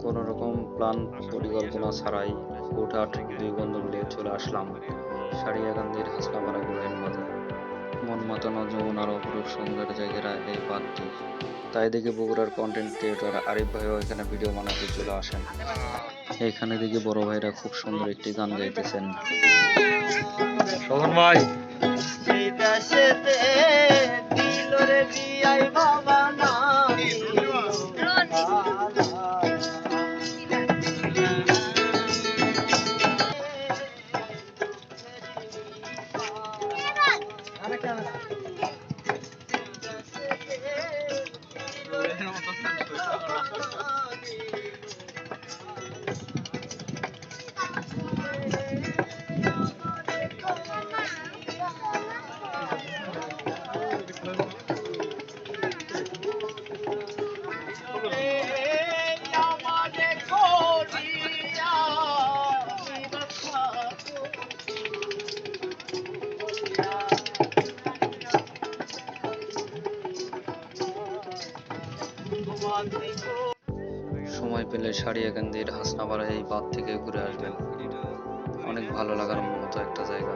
কোনো রকম প্ল্যান পরিকল্পনা ছাড়াই হুটহাট দুই বন্ধু মিলে চলে আসলাম সারিয়াকান্দির হাসনাপাড়া গুহের মাঝে। মন মাতানো যমুনার অপরূপ সৌন্দর্যে ঘেরা এই বাঁধটি, তাই দেখি বগুড়ার কন্টেন্ট ক্রিয়েটর আরিফ ভাইও এখানে ভিডিও বানাতে চলে আসেন। এখানে দেখি বড় ভাইরা খুব সুন্দর একটি গান গাইতেছেন। শোভন ভাই সময় পেলে সারিয়াকান্দির হাসনাপাড়া এই বাঁধ থেকে ঘুরে আসবেন, অনেক ভালো লাগার মতো একটা জায়গা।